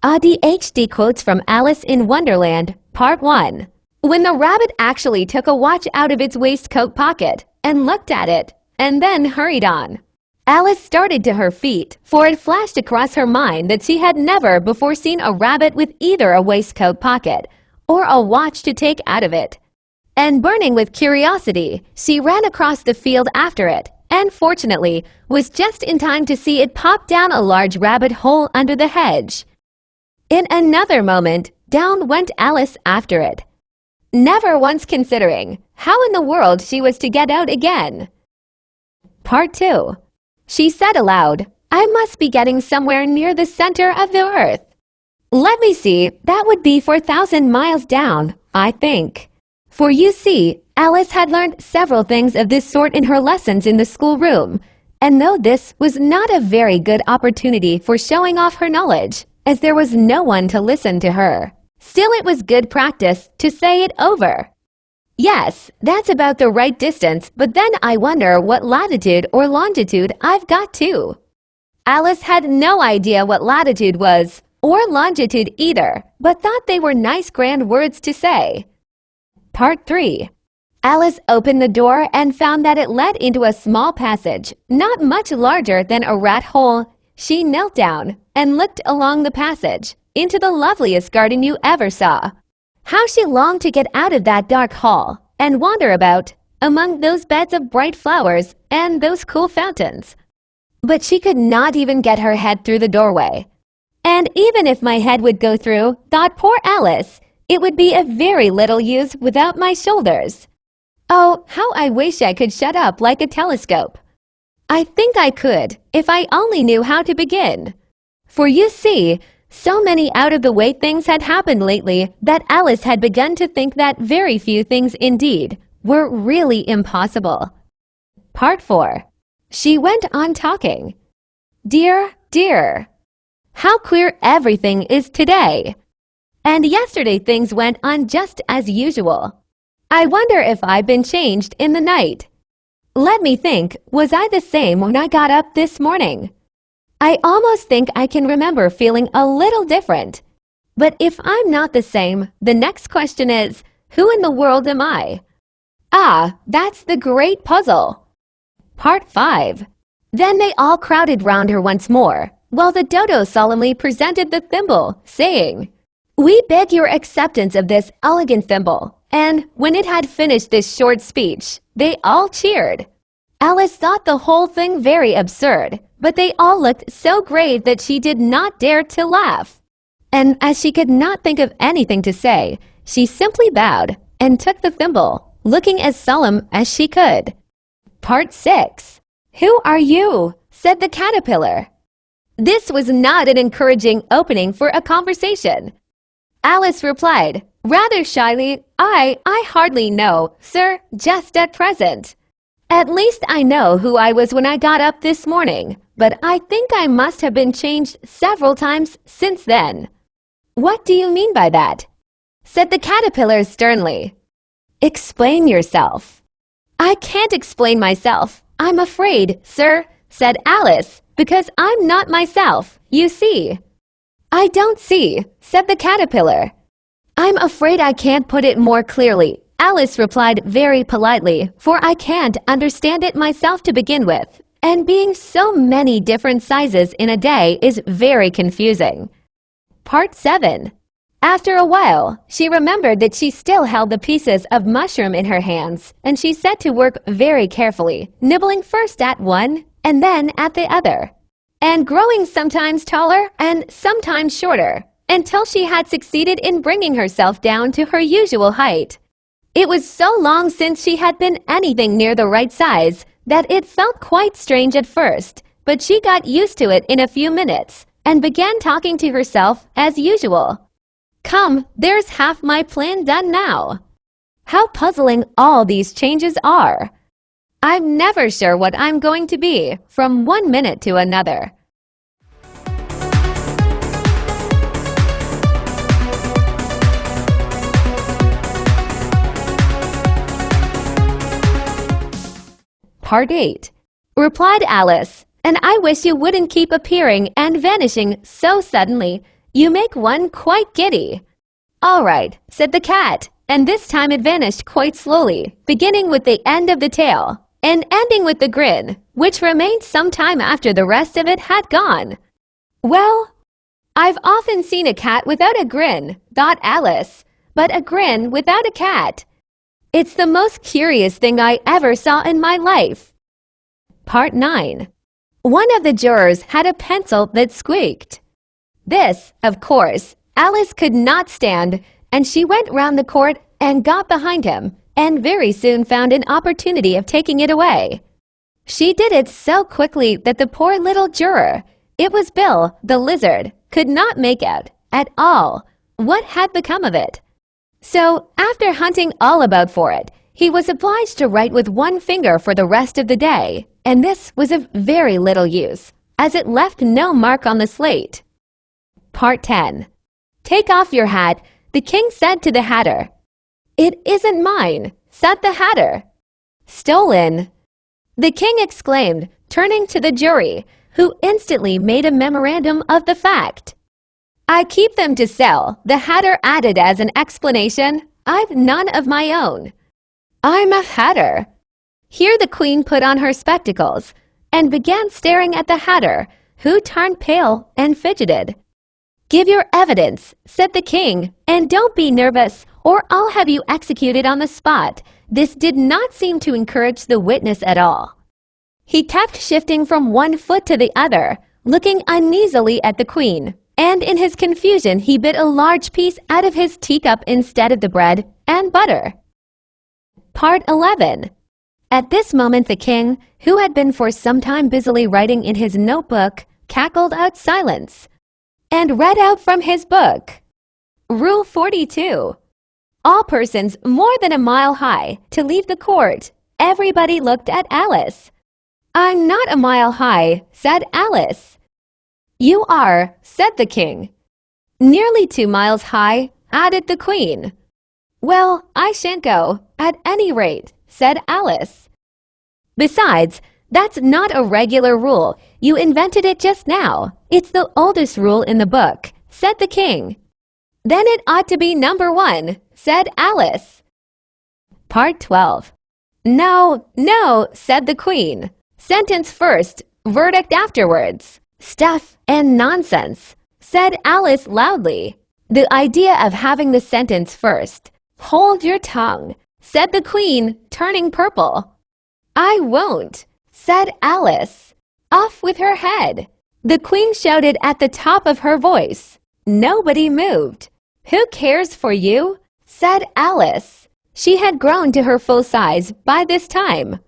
auDHD quotes from Alice in Wonderland, Part 1. When the rabbit actually took a watch out of its waistcoat pocket and looked at it, and then hurried on. Alice started to her feet, for it flashed across her mind that she had never before seen a rabbit with either a waistcoat pocket or a watch to take out of it. And burning with curiosity, she ran across the field after it, and fortunately was just in time to see it pop down a large rabbit hole under the hedge. In another moment, down went Alice after it, never once considering how in the world she was to get out again. Part 2. She said aloud, "I must be getting somewhere near the center of the earth. Let me see, that would be 4,000 miles down, I think." For you see, Alice had learned several things of this sort in her lessons in the schoolroom, and though this was not a very good opportunity for showing off her knowledge, as there was no one to listen to her, still it was good practice to say it over. Yes, that's about the right distance, but then I wonder what latitude or longitude I've got to. Alice had no idea what latitude was, or longitude either, but thought they were nice grand words to say. Part 3. Alice opened the door and found that it led into a small passage, not much larger than a rat hole. She knelt down and looked along the passage, into the loveliest garden you ever saw. How she longed to get out of that dark hall and wander about among those beds of bright flowers and those cool fountains. But she could not even get her head through the doorway. And even if my head would go through, thought poor Alice, it would be of very little use without my shoulders. Oh, how I wish I could shut up like a telescope. I think I could, if I only knew how to begin. For you see, so many out-of-the-way things had happened lately that Alice had begun to think that very few things indeed were really impossible. Part 4. She went on talking. Dear, dear, how queer everything is today. And yesterday things went on just as usual. I wonder if I've been changed in the night. Let me think, was I the same when I got up this morning? I almost think I can remember feeling a little different. But if I'm not the same, the next question is, who in the world am I? Ah, that's the great puzzle. Part 5. Then they all crowded round her once more, while the dodo solemnly presented the thimble, saying, "We beg your acceptance of this elegant thimble." And when it had finished this short speech, they all cheered. Alice thought the whole thing very absurd, but they all looked so grave that she did not dare to laugh. And as she could not think of anything to say, she simply bowed and took the thimble, looking as solemn as she could. Part 6. "Who are you?" said the caterpillar. This was not an encouraging opening for a conversation. Alice replied, rather shyly, I hardly know, sir, just at present. At least I know who I was when I got up this morning, but I think I must have been changed several times since then." "What do you mean by that?" said the caterpillar sternly. "Explain yourself." "I can't explain myself, I'm afraid, sir," said Alice, "because I'm not myself, you see." "I don't see," said the caterpillar. "I'm afraid I can't put it more clearly," Alice replied very politely, "for I can't understand it myself to begin with, and being so many different sizes in a day is very confusing." Part 7. After a while, she remembered that she still held the pieces of mushroom in her hands, and she set to work very carefully, nibbling first at one and then at the other, and growing sometimes taller and sometimes shorter, until she had succeeded in bringing herself down to her usual height. It was so long since she had been anything near the right size that it felt quite strange at first, but she got used to it in a few minutes and began talking to herself as usual. "Come, there's half my plan done now. How puzzling all these changes are. I'm never sure what I'm going to be from one minute to another." Part 8. Replied Alice, "And I wish you wouldn't keep appearing and vanishing so suddenly. You make one quite giddy." "All right," said the cat, and this time it vanished quite slowly, beginning with the end of the tail and ending with the grin, which remained some time after the rest of it had gone. "Well, I've often seen a cat without a grin," thought Alice, "but a grin without a cat. It's the most curious thing I ever saw in my life." Part 9. One of the jurors had a pencil that squeaked. This, of course, Alice could not stand, and she went round the court and got behind him, and very soon found an opportunity of taking it away. She did it so quickly that the poor little juror, it was Bill, the lizard, could not make out, at all, what had become of it. So, after hunting all about for it, he was obliged to write with one finger for the rest of the day, and this was of very little use, as it left no mark on the slate. Part 10. "Take off your hat," the king said to the hatter. "It isn't mine," said the hatter. "Stolen," the king exclaimed, turning to the jury, who instantly made a memorandum of the fact. "I keep them to sell," the hatter added as an explanation. "I've none of my own. I'm a hatter." Here the queen put on her spectacles and began staring at the hatter, who turned pale and fidgeted. "Give your evidence," said the king, "and don't be nervous, or I'll have you executed on the spot." This did not seem to encourage the witness at all. He kept shifting from one foot to the other, looking uneasily at the queen, and in his confusion he bit a large piece out of his teacup instead of the bread and butter. Part 11. At this moment the king, who had been for some time busily writing in his notebook, cackled out silence, and read out from his book. Rule 42. All persons more than a mile high to leave the court. Everybody looked at Alice. "I'm not a mile high," said Alice. "You are," said the king. "Nearly 2 miles high," added the queen. "Well, I shan't go, at any rate," said Alice. "Besides, that's not a regular rule. You invented it just now. It's the oldest rule in the book," said the king. "Then it ought to be number 1, said Alice. Part 12. "No, no," said the queen. "Sentence first, verdict afterwards." "Stuff and nonsense," said Alice loudly. "The idea of having the sentence first." "Hold your tongue," said the queen, turning purple. "I won't," said Alice. "Off with her head." The queen shouted at the top of her voice. Nobody moved. "Who cares for you?" said Alice. She had grown to her full size by this time.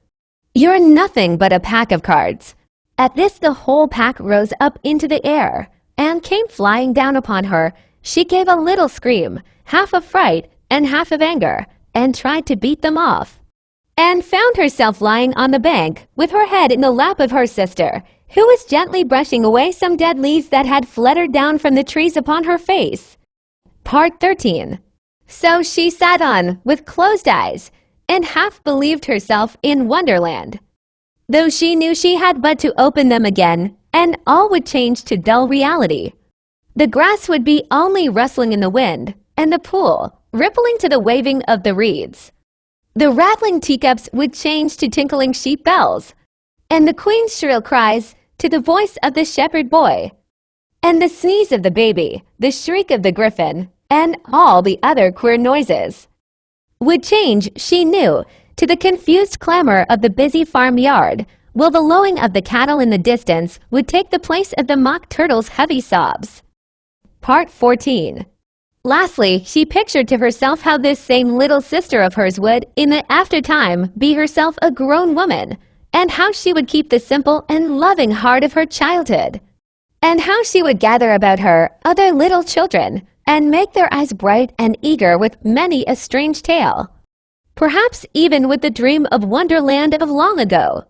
"You're nothing but a pack of cards." At this the whole pack rose up into the air and came flying down upon her. She gave a little scream, half of fright and half of anger, and tried to beat them off, and found herself lying on the bank with her head in the lap of her sister, who was gently brushing away some dead leaves that had fluttered down from the trees upon her face. Part 13. So she sat on, with closed eyes, and half believed herself in Wonderland, though she knew she had but to open them again, and all would change to dull reality. The grass would be only rustling in the wind, and the pool rippling to the waving of the reeds. The rattling teacups would change to tinkling sheep bells, and the queen's shrill cries to the voice of the shepherd boy, and the sneeze of the baby, the shriek of the griffin, and all the other queer noises would change, she knew, to the confused clamor of the busy farmyard, while the lowing of the cattle in the distance would take the place of the mock turtle's heavy sobs. Part 14. Lastly, she pictured to herself how this same little sister of hers would, in the after-time, be herself a grown woman, and how she would keep the simple and loving heart of her childhood, and how she would gather about her other little children, and make their eyes bright and eager with many a strange tale, perhaps even with the dream of Wonderland of long ago,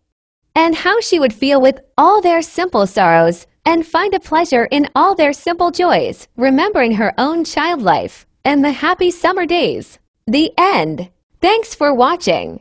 and how she would feel with all their simple sorrows, and find a pleasure in all their simple joys, remembering her own child life and the happy summer days. The end. Thanks for watching.